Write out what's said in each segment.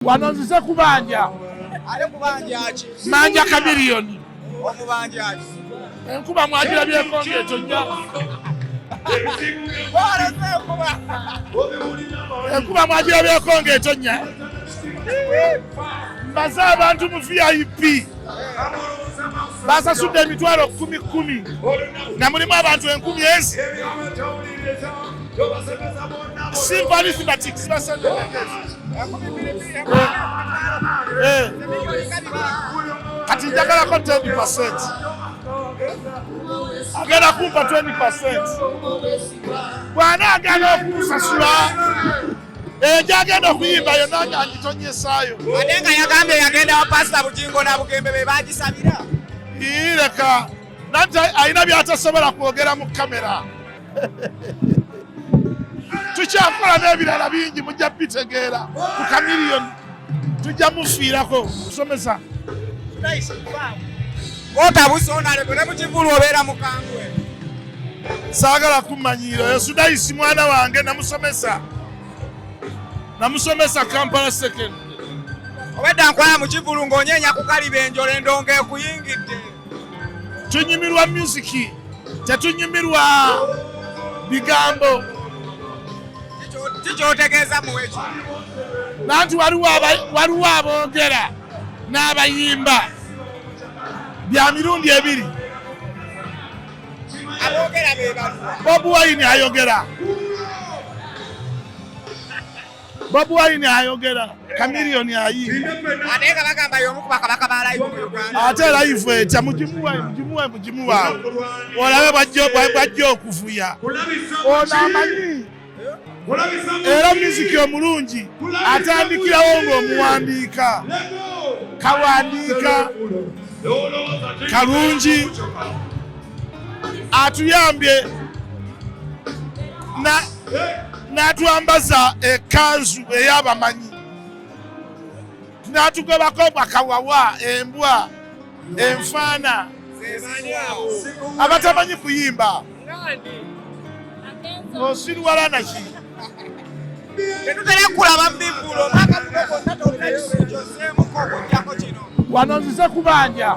Wanonzize kubanja. Ale kubanja aki? Manja Chameleone. Omubanja aki? Enkuba mwagira byekonge tonnya. Enkuba mwagira byekonge tonnya. Mbaza abantu mu VIP. Basasudde emitwalo 10,000. Na mulimu abantu 10,000. Simply thematics basande. Kati njagala ko 10%. Agenda kumpa 20%. Bwana agenda okusasula. Jagenda okuyimba yonna ng'agitonyesaayo. Adenga yagambye yagenda wa Pastor Bugingo na Bugembe be bagisabira. Leka nanti alina by'atasobola kwogera mu kamera. Tukyakola n'ebirala bingi mujja bitegeera ku Chameleone. Tujja mufiirako tusomesa. Otabusonale bwe mu kivulu obeera mukambwe. Saagala kummanyiira Sudaisi mwana wange namusomesa. Namusomesa Kampala second. Obedda nkola mu kivulu ng'onyeenya ku kaliba enjolo endongo ekuyingidde. Tunyumirwa musiki, tetunyumirwa bigambo. Kikyotegeeza muweki. Nanti waliwo aboogera n'abayimba bya mirundi ebiri. Aboogera be baluwa. Bobi Wine ayogera. Bobi Wine ayogera. Chameleone ayimba. Adenga bagamba y'omu ku bakabaka ba live mu Uganda. Ate live etya mugimuwa. Olabe bwajja okuvuya. Ono amanyi. Era muziki omulungi atandikirawo ng'omuwandiika. Kawandiika kalungi atuyambye n'atwambaza ekkanzu ey'abamanyi. N'atugobako bakawawa, embwa, enfaana. Abatamanyi kuyimba. Osirwala naki? Tetutera kulaba mbibbulo mpaka tukoseemuko kino. Wanonzize kubanja.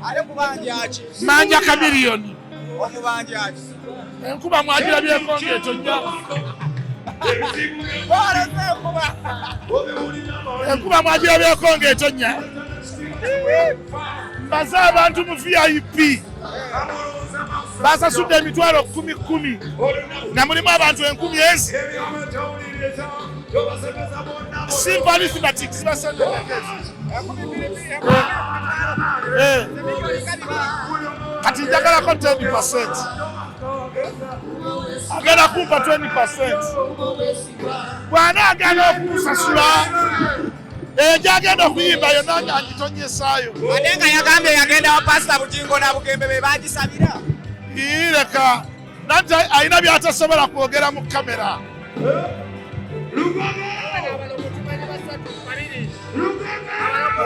Ale kubanja aki? Manja Chameleone. Omubanja aki? Enkuba mwagira byekonge tonnya. Enkuba mwagira byekonge tonnya. Mbaza abantu mu VIP. Basasudde emitwalo 10,000. Na mulimu abantu 10,000. Simply thematics basande. Kati njagala ko 10%. Agenda kumpa 20%. Bwana agenda okusasula. Jagenda okuyimba yonna ng'agitonyesaayo. Adenga yagambye yagenda wa Pastor Bugingo na Bugembe be bagisabira. Leka nanti alina by'atasobola kwogera mu kamera.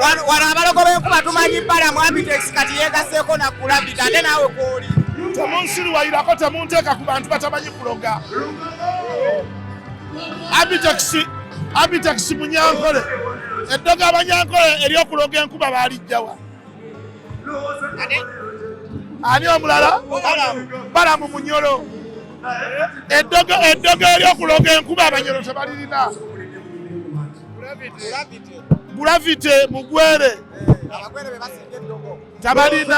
Wano abalogo b'enkuba tumanyi bbala mu Abitex kati yeegaseeko Nakulabita ate naawe kw'oli. Temunsiriwayirako temunteeka ku bantu batamanyi kuloga. Abitex Munyankole. Eddogo Abanyankole ery'okuloga enkuba baalijjawa. Ani omulala? Balamu Munyolo. Eddogo ery'okuloga enkuba Abanyolo tebalirina. Bulavite Mugwere. Tabalina.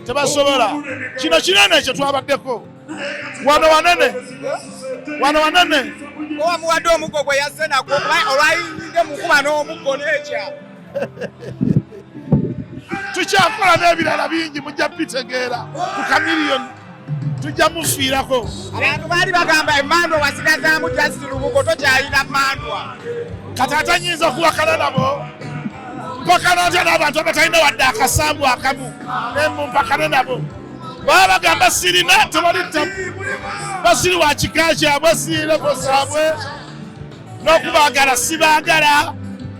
Tebasobola. Kino kinene ekyo twabaddeko. Wano wanene. Owamuwadde omuggo gwe yazze nagwo olwayingidde mu kuba n'omuggo n'ekya. Tukyakola n'ebirala bingi mujja bitegeera ku Chameleone. Tujja mufiirako. Abantu baali bagamba emmandwa wasigazaamu Justin Lubugo tokyalina mmandwa. Kati atanyinza okuwakana nabo. Mpakana atya n'abantu abatalina wadde akasambu akamu. Mpakane nabo. Baba bagamba sirina tebali tamu. Basiri wa kika kyabwe sireko saabwe. N'okubaagala sibaagala.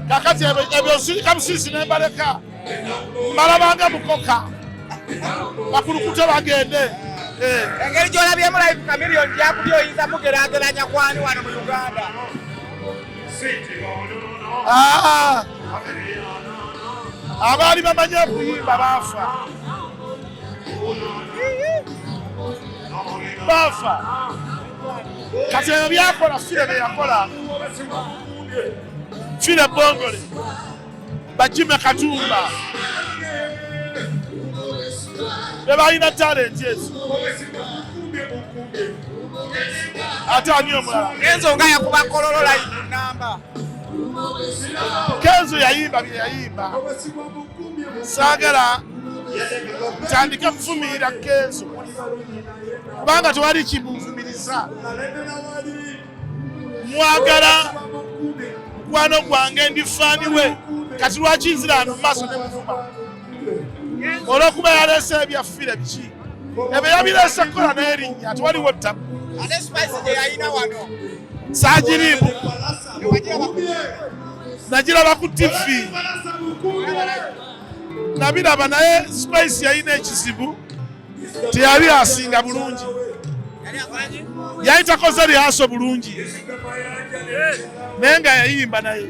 Kakati ebyo nsirika musisi n'embaleka. Mbalabanga mukoka. Bakulukute bagende. Engeri gy'olabyemu live Chameleone gyakuli oyinza mugeraageranya kwani wano mu Uganda. abaali bamanyi okuyimba baafa kati ebyo byakola fire beyakola fire bongole bajime katumba bebalina talenti ezo ate ani omulala Kenzo nga yakuba kololo la namba Kenzo yayimba bye yayimba saagala tandika kuvumirira Kenzo kubanga tewali kimuvumiriza mwagala mukwano gwange ndi faani we kati lwaki nzirano mu maaso ne muvuma olw'okuba yaleese ebyaffire biki ebyo yabireese kukola n'erinnya tewaliwo ttabu ate spice gye yayina wano saagiriimu nagiraba ku TV nabiraba naye spice yayina ekizibu teyali asinga bulungi yali takoze lihaso bulungi naye nga yayimba naye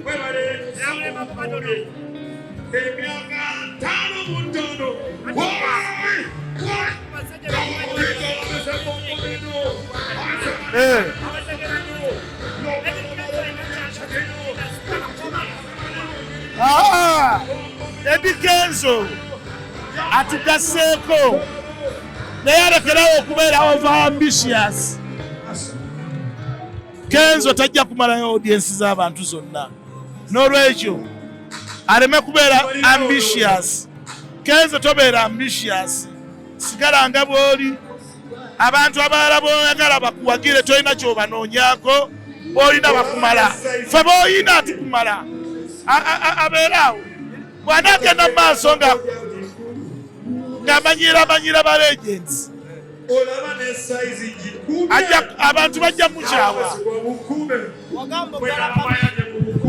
Eddie Kenzo atugaseeko naye alekerawo okubeera over ambitious. Kenzo tajja kumalayo audience z'abantu zonna n'olwekyo aleme kubeera ambitious. Kenzo tobeera ambitious, sigala nga bw'oli. Abantu abalala b'oyagala bakuwagire tolina ky'obanoonyaako, b'olina bakumala. Ffe b'olina atukumala abeeraawo bw'anaagenda mu maaso ng'amanyira ba legends abantu bajja mukyawa.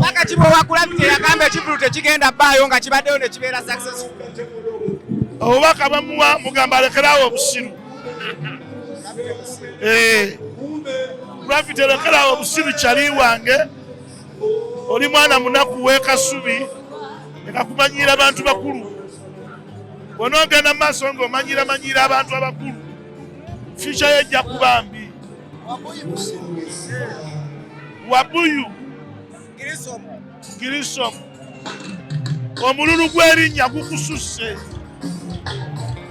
Paka kibo wakulabye yagamba ekivulu tekigenda bbaayo nga kibaddeyo ne kibeera successful. Obubaka bamuwa mugamba alekerawo obusiru. Lwafite lekerawo obusiru kyali wange. Oli mwana munaku w'ekasubi ekakumanyira abantu bakulu. Bw'onoogenda mu maaso ng'omanyira abantu abakulu, ficha yejja kuba mbi. Wabuyu Girisomu omululu gw'erinnya gukususse.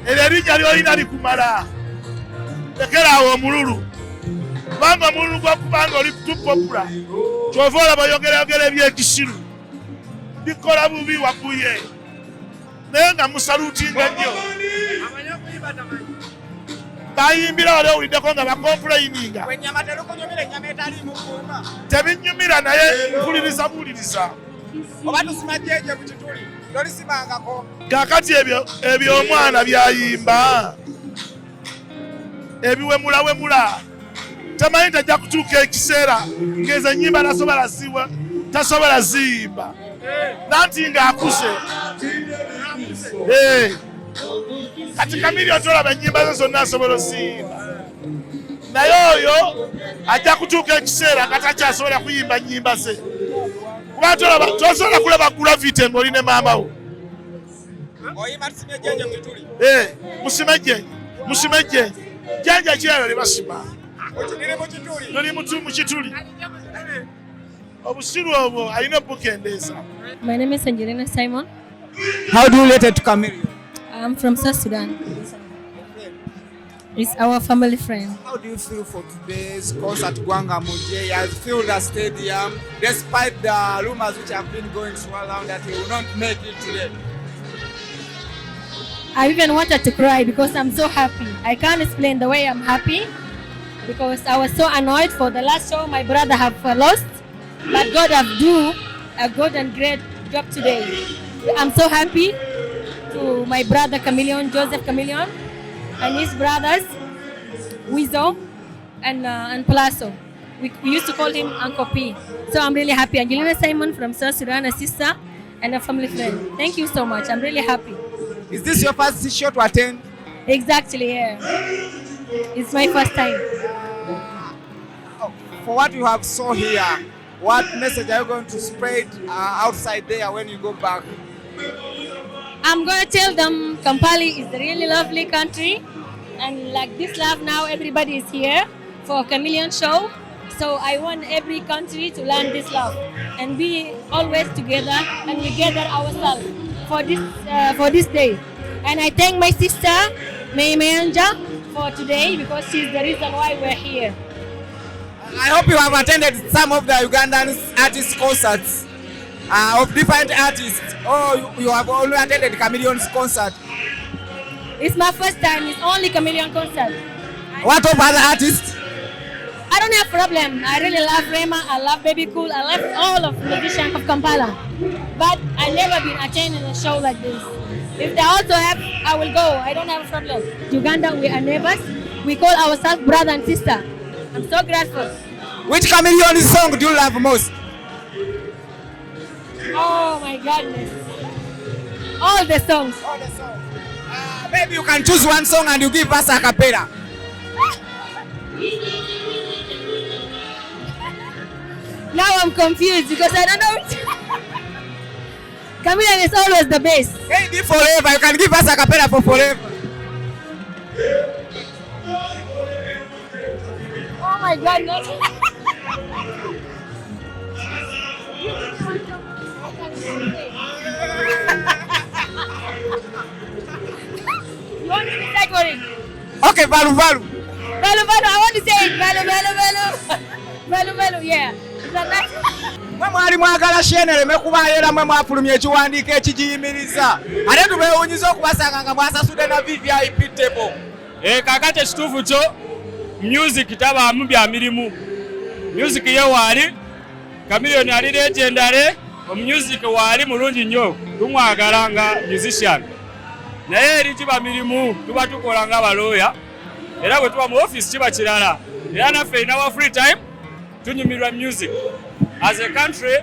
Eryo erinnya ly'olina likumala. Lekeraawo omululu. Kubanga omululu gw'okubanga oli too popular. Kyova olaba oyogera ebyekisiru. Bikola bubi wabuye. Naye nga musaluutinga nnyo. Bayimbira wali owuliddeko nga bakomplayininga. Tebinnyumira naye mpuliriza. Oba tusima jeje mu kituli tolisimangako. Kaakati ebyo omwana byayimba ebiwemula tamanyi tajja kutuuka ekiseera ng'ezo ennyimba tasobola ziyimba nanti ng'akuze. Kati Chameleone tolaba ennyimba ze zonna asobola oziyimba, naye oyo ajja kutuuka ekiseera nga takyasobola kuyimba nnyimba ze. Kuba tosobola kulaba gravity ng'oli ne maama wo. Musime ejjenje jjanja kiralo libasima noli mutu mu kituli. Obusiru obwo alina obukendeeza. My name is Angelina Simon. How do you relate to Chameleone? I'm from South Sudan. It's our family friend. How do you feel for today's concert? Gwanga Muje has filled the stadium despite the rumors which have been going around that he will not make it today. I even wanted to cry because I'm so happy. I can't explain the way I'm happy because I was so annoyed for the last show my brother have lost, but God have do a good and great job today. I'm so happy to my brother Joseph Chameleone, and his brothers Wizo and Palaso. We used to call him Uncle P. So I'm really happy. Angelina Simon from South Sudan, a sister and a family friend. Thank you so much. I'm really happy. Is this your first show to attend? Exactly, yeah. It's my first time. For what you have saw here, what message are you going to spread outside there when you go back? I'm going to tell them Kampala is a really lovely country, and like this love now, everybody is here for a Chameleone show. So I want every country to learn this love and be always together, and we gather ourselves for this day. And I thank my sister May Anja for today, because she's the reason why we're here. I hope you have attended some of the Ugandan artist concerts of different artists. Oh, you have only attended Chameleone's concert. It's my first time. It's only Chameleone concert. What of other artists? I don't have problem. I really love Rema. I love Baby Cool. I love all of the musicians of Kampala. But I never been attending a show like this. If they also have, I will go. I don't have a problem. Uganda, we are neighbors. We call ourselves brother and sister. I'm so grateful. Which Chameleone song do you love most? Oh my goodness. All the songs. All the songs. Maybe you can choose one song and you give us a cappella. Now I'm confused because I don't know which. Chameleone is always the best. Maybe Forever. You can give us a cappella for Forever. Oh my God, no. You want me to take for it? Okay, Valu Valu. Valu Valu, I want to say it. Valu Valu Valu. Valu Valu, yeah. Is that nice? Mwe mwali mwagala shenere mekubaayera mwe mwafulumya ekiwandiiko ekigiyimiriza ate tubeewunyiza okubasanga nga mwasasudde na VVIP table. Kakati ekituufu kyo music tabaamu bya mirimu. Music ye waali Chameleone ali legendary, omusic waali mulungi nnyo, tumwagala nga musician. Naye eri kiba mirimu tuba tukola ng'abalooya, era bwe tuba mu office kiba kirala. Era naffe in our free time tunyumirwa music. As a country,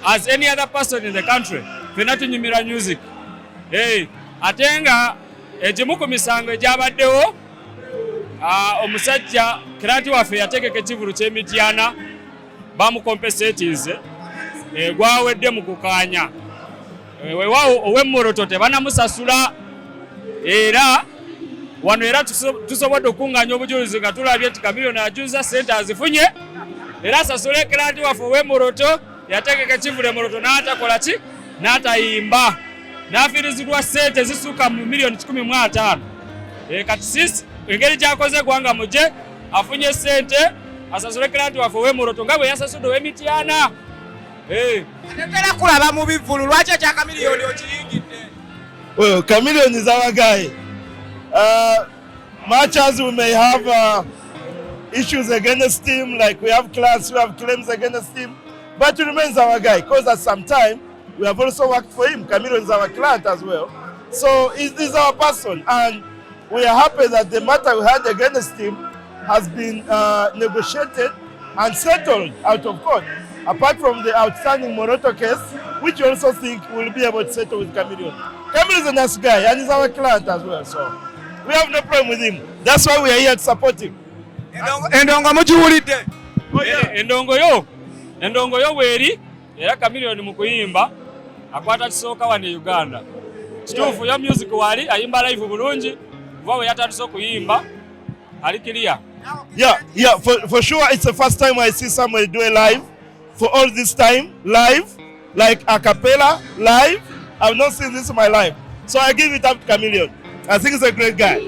as any other person in the country, fena tunyumirwa music. Ate nga egimu ku misango egyabaddewo, omusajja kirati waffe yategeka ekivulu ky'Emityana bamukompesetinze gwawedde mu kukaanya. Weewaawo ow'Emmoroto tebanamusasula, era wano era tusobodde okukungaanya obujulizi nga tulabye nti Chameleone ajuza ssente azifunye, era asasule kirati waffe ow'Emmoroto yategeka ekivulu Emmoroto n'atakola ki? N'atayimba, n'afiirizibwa ssente zisuuka mu milioni 15. Kati sisi engeri gy'akoze gwanga muje afunye ssente asasule kirati waffe ow'Emmoroto nga bwe yasasudde ow'Emityana. Atera kulaba mu bivulu lwaki ekya Chameleone okiyingidde? Well, Chameleone is our guy. Much as we may have issues against him, like we have claims against him, but he remains our guy, because at some time we have also worked for him. Chameleone is our client as well. So he's our person, and we are happy that the matter we had against him has been negotiated and settled out of court, apart from the outstanding Moroto case, which we also think we'll be able to settle with Chameleone. Chameleone is a nice guy, and he's our client as well, so we have no problem with him. That's why we are here to support him. Endongo mugiwulidde? Endongo yo bweri, era Chameleone mu kuyimba akwata kisooka wano e Uganda. Kituufu yo music wali ayimba live bulungi, kuva we yatandise okuyimba ali clear. Yeah, for sure it's the first time I see somebody do a live. For all this time, live, like a cappella, live. I've not seen this in my life. So I give it up to Chameleone. I think he's a great guy.